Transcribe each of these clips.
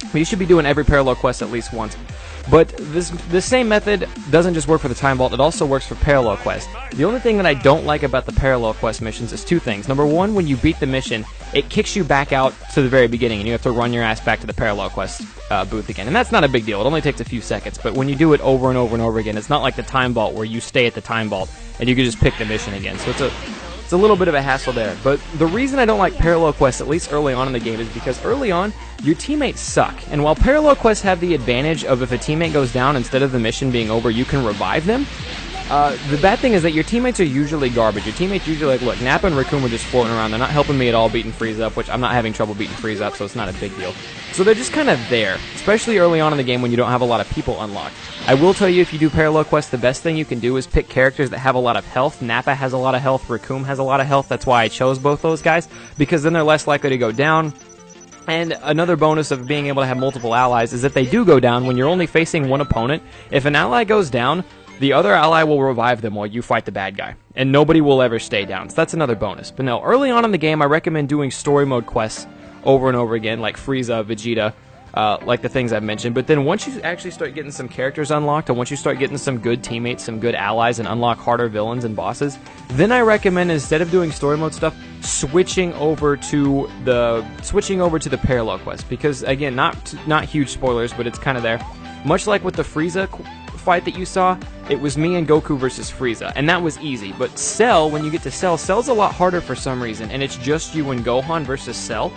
But you should be doing every parallel quest at least once. But this same method doesn't just work for the time vault, it also works for parallel quests. The only thing that I don't like about the parallel quest missions is two things. Number one, when you beat the mission, it kicks you back out to the very beginning, and you have to run your ass back to the parallel quest booth again. And that's not a big deal, it only takes a few seconds. But when you do it over and over and over again, it's not like the time vault where you stay at the time vault and you can just pick the mission again. So it's a little bit of a hassle there. But the reason I don't like parallel quests, at least early on in the game, is because early on, your teammates suck. And while parallel quests have the advantage of if a teammate goes down, instead of the mission being over, you can revive them, the bad thing is that your teammates are usually garbage. Your teammates usually like, look, Nappa and Raccoon are just floating around. They're not helping me at all beating Freeze up, which I'm not having trouble beating Freeze up, so it's not a big deal. So they're just kind of there, especially early on in the game when you don't have a lot of people unlocked. I will tell you, if you do parallel quests, the best thing you can do is pick characters that have a lot of health. Nappa has a lot of health, Raccoon has a lot of health. That's why I chose both those guys, because then they're less likely to go down. And another bonus of being able to have multiple allies is that they do go down when you're only facing one opponent. If an ally goes down, the other ally will revive them while you fight the bad guy, and nobody will ever stay down. So that's another bonus. But no, early on in the game, I recommend doing story mode quests over and over again, like Frieza, Vegeta, like the things I've mentioned. But then once you actually start getting some characters unlocked, and once you start getting some good teammates, some good allies, and unlock harder villains and bosses, then I recommend, instead of doing story mode stuff, switching over to the parallel quest. Because again, not huge spoilers, but it's kind of there. Much like with the Frieza fight that you saw, it was me and Goku versus Frieza, and that was easy. But Cell, when you get to Cell's a lot harder for some reason, and it's just you and Gohan versus Cell.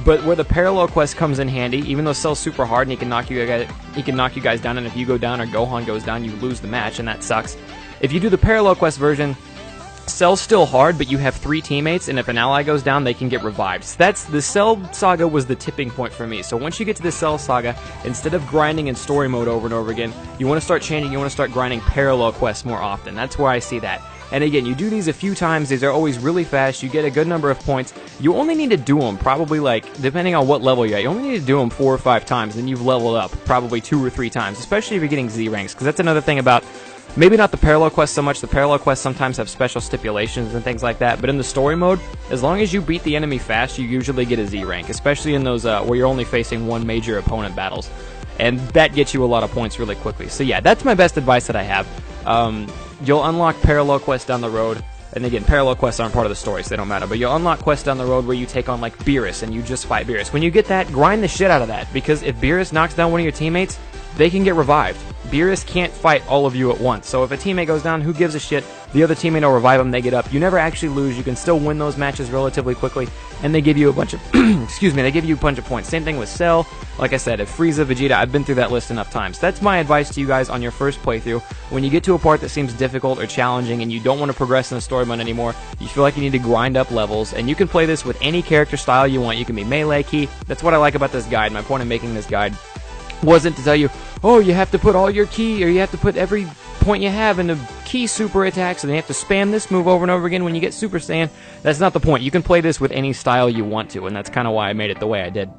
But where the parallel quest comes in handy, even though Cell's super hard and he can knock you guys down, and if you go down or Gohan goes down, you lose the match, and that sucks. If you do the parallel quest version, Cell's still hard, but you have 3 teammates, and if an ally goes down, they can get revived. So the Cell saga was the tipping point for me. So once you get to the Cell saga, instead of grinding in story mode over and over again, you want to start changing, you want to start grinding parallel quests more often. That's where I see that. And again, you do these a few times, these are always really fast, you get a good number of points. You only need to do them probably, like, depending on what level you're at, you only need to do them 4 or 5 times, and you've leveled up probably 2 or 3 times, especially if you're getting Z ranks, because that's another thing about, maybe not the parallel quest so much. The parallel quests sometimes have special stipulations and things like that, but in the story mode, as long as you beat the enemy fast, you usually get a Z rank, especially in those where you're only facing one major opponent battles, and that gets you a lot of points really quickly. So yeah, that's my best advice that I have. You'll unlock parallel quests down the road, and again, parallel quests aren't part of the story, so they don't matter, but you'll unlock quests down the road where you take on, like, Beerus, and you just fight Beerus. When you get that, grind the shit out of that, because if Beerus knocks down one of your teammates, they can get revived. Beerus can't fight all of you at once, so if a teammate goes down, who gives a shit? The other teammate will revive them, they get up. You never actually lose, you can still win those matches relatively quickly, and they give you a bunch of, excuse me, they give you a bunch of points. Same thing with Cell. Like I said, if Frieza, Vegeta, I've been through that list enough times. That's my advice to you guys on your first playthrough. When you get to a part that seems difficult or challenging and you don't want to progress in the story mode anymore, you feel like you need to grind up levels, and you can play this with any character style you want. You can be melee, key. That's what I like about this guide. My point in making this guide wasn't to tell you, oh, you have to put all your key, or you have to put every point you have into key super attacks, and you have to spam this move over and over again when you get Super Saiyan. That's not the point. You can play this with any style you want to, and that's kind of why I made it the way I did.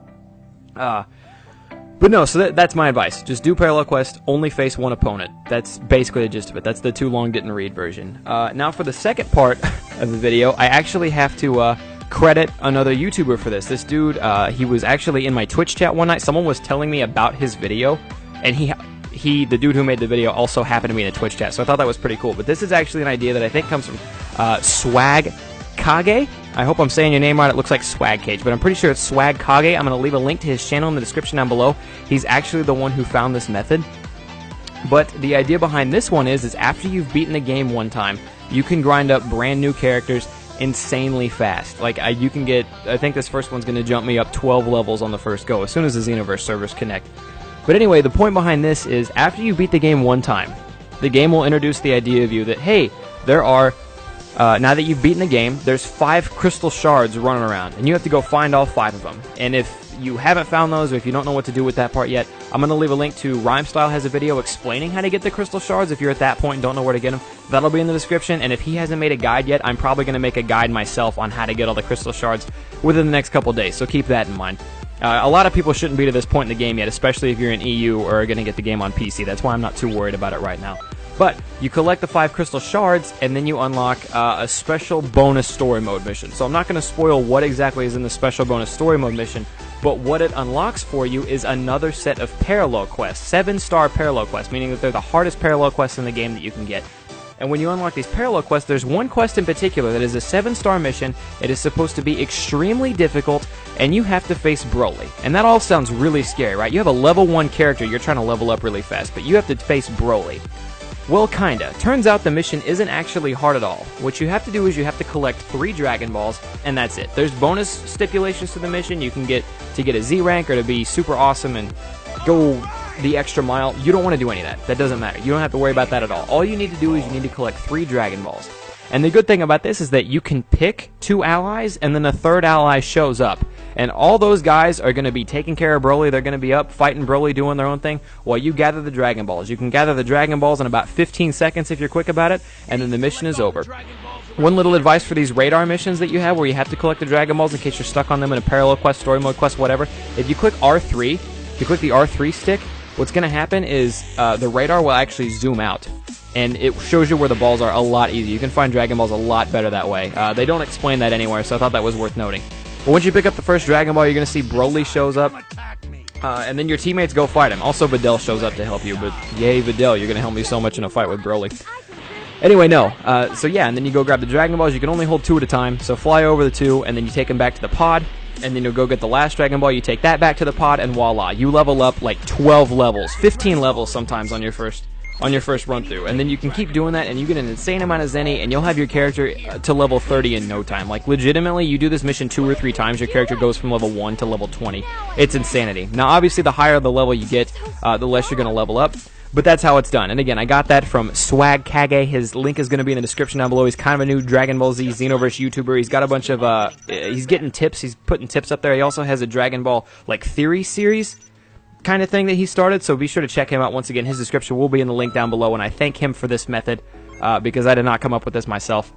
But no, so that's my advice. Just do parallel quest, only face one opponent. That's basically the gist of it. That's the too long didn't read version. Now for the second part of the video, I actually have to credit another YouTuber for this. This dude, he was actually in my Twitch chat one night. Someone was telling me about his video, and the dude who made the video also happened to be in the Twitch chat, so I thought that was pretty cool. But this is actually an idea that I think comes from Swag Kage. I hope I'm saying your name right. It looks like Swag Cage, but I'm pretty sure it's Swag Kage. I'm going to leave a link to his channel in the description down below. He's actually the one who found this method. But the idea behind this one is after you've beaten the game one time, you can grind up brand new characters insanely fast. Like, you can get, I think this first one's going to jump me up 12 levels on the first go, as soon as the Xenoverse servers connect. But anyway, the point behind this is, after you beat the game one time, the game will introduce the idea of you that, hey, there are, now that you've beaten the game, there's 5 crystal shards running around, and you have to go find all 5 of them. And if you haven't found those, or if you don't know what to do with that part yet, I'm going to leave a link to Rhymestyle has a video explaining how to get the crystal shards if you're at that point and don't know where to get them. That'll be in the description, and if he hasn't made a guide yet, I'm probably going to make a guide myself on how to get all the crystal shards within the next couple days, so keep that in mind. A lot of people shouldn't be to this point in the game yet, especially if you're in EU or are going to get the game on PC. That's why I'm not too worried about it right now. But you collect the 5 crystal shards, and then you unlock a special bonus story mode mission. So I'm not going to spoil what exactly is in the special bonus story mode mission, but what it unlocks for you is another set of parallel quests, 7-star parallel quests, meaning that they're the hardest parallel quests in the game that you can get. And when you unlock these parallel quests, there's one quest in particular that is a 7-star mission. It is supposed to be extremely difficult, and you have to face Broly. And that all sounds really scary, right? You have a level 1 character you're trying to level up really fast, but you have to face Broly. Well, kinda. Turns out the mission isn't actually hard at all. What you have to do is you have to collect 3 Dragon Balls, and that's it. There's bonus stipulations to the mission. You can get to get a Z rank or to be super awesome and go the extra mile. You don't want to do any of that. That doesn't matter. You don't have to worry about that at all. All you need to do is you need to collect 3 Dragon Balls. And the good thing about this is that you can pick 2 allies, and then a 3rd ally shows up. And all those guys are going to be taking care of Broly. They're going to be up fighting Broly, doing their own thing, while you gather the Dragon Balls. You can gather the Dragon Balls in about 15 seconds if you're quick about it, and then the mission is over. One little advice for these radar missions that you have where you have to collect the Dragon Balls in case you're stuck on them in a parallel quest, story mode quest, whatever. If you click R3, if you click the R3 stick, what's going to happen is the radar will actually zoom out, and it shows you where the balls are a lot easier. You can find Dragon Balls a lot better that way. They don't explain that anywhere, so I thought that was worth noting. But once you pick up the first Dragon Ball, you're going to see Broly shows up, and then your teammates go fight him. Also, Videl shows up to help you, but yay, Videl, you're going to help me so much in a fight with Broly. Anyway, no. So yeah, and then you go grab the Dragon Balls. You can only hold 2 at a time, so fly over the 2, and then you take them back to the pod. And then you'll go get the last Dragon Ball, you take that back to the pod, and voila, you level up like 12 levels, 15 levels sometimes on your first run through. And then you can keep doing that, and you get an insane amount of Zenny, and you'll have your character to level 30 in no time. Like, legitimately, you do this mission 2 or 3 times, your character goes from level 1 to level 20. It's insanity. Now, obviously, the higher the level you get, the less you're going to level up. But that's how it's done. And again, I got that from Swag Kage. His link is going to be in the description down below. He's kind of a new Dragon Ball Z Xenoverse YouTuber. He's got a bunch of, he's getting tips. He's putting tips up there. He also has a Dragon Ball, like, theory series kind of thing that he started. So be sure to check him out. Once again, his description will be in the link down below. And I thank him for this method because I did not come up with this myself.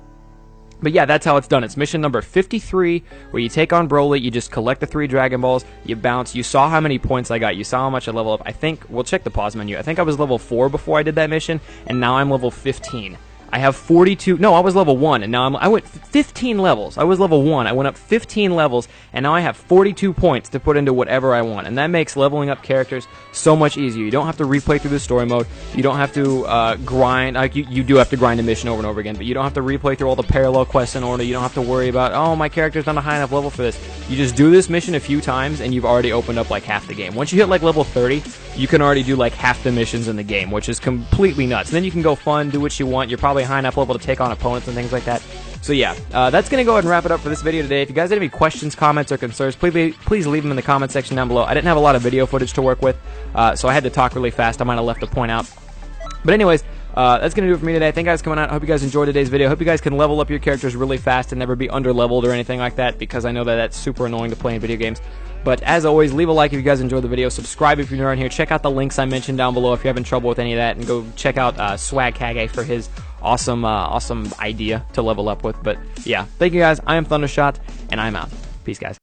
But yeah, that's how it's done. It's mission number 53, where you take on Broly, you just collect the 3 Dragon Balls, you bounce. You saw how many points I got. You saw how much I level up. I think, we'll check the pause menu. I think I was level 4 before I did that mission, and now I'm level 15. I have 42, no, I was level 1, and now I went 15 levels. I was level 1, I went up 15 levels, and now I have 42 points to put into whatever I want, and that makes leveling up characters so much easier. You don't have to replay through the story mode, you don't have to grind, like you do have to grind a mission over and over again, but you don't have to replay through all the parallel quests in order, you don't have to worry about, oh, my character's not a high enough level for this. You just do this mission a few times, and you've already opened up like half the game. Once you hit like level 30, you can already do like half the missions in the game, which is completely nuts. And then you can go fun, do what you want, you're probably high enough level to take on opponents and things like that. So yeah, that's going to go ahead and wrap it up for this video today. If you guys have any questions, comments, or concerns, please leave them in the comment section down below. I didn't have a lot of video footage to work with, so I had to talk really fast. I might have left a point out. But anyways, that's going to do it for me today. Thank you guys for coming out. I hope you guys enjoyed today's video. I hope you guys can level up your characters really fast and never be under-leveled or anything like that, because I know that that's super annoying to play in video games. But as always, leave a like if you guys enjoyed the video. Subscribe if you're new around here. Check out the links I mentioned down below if you're having trouble with any of that. And go check out Swag Kage for his awesome idea to level up with. But yeah, thank you guys. I am Thundershot, and I'm out. Peace, guys.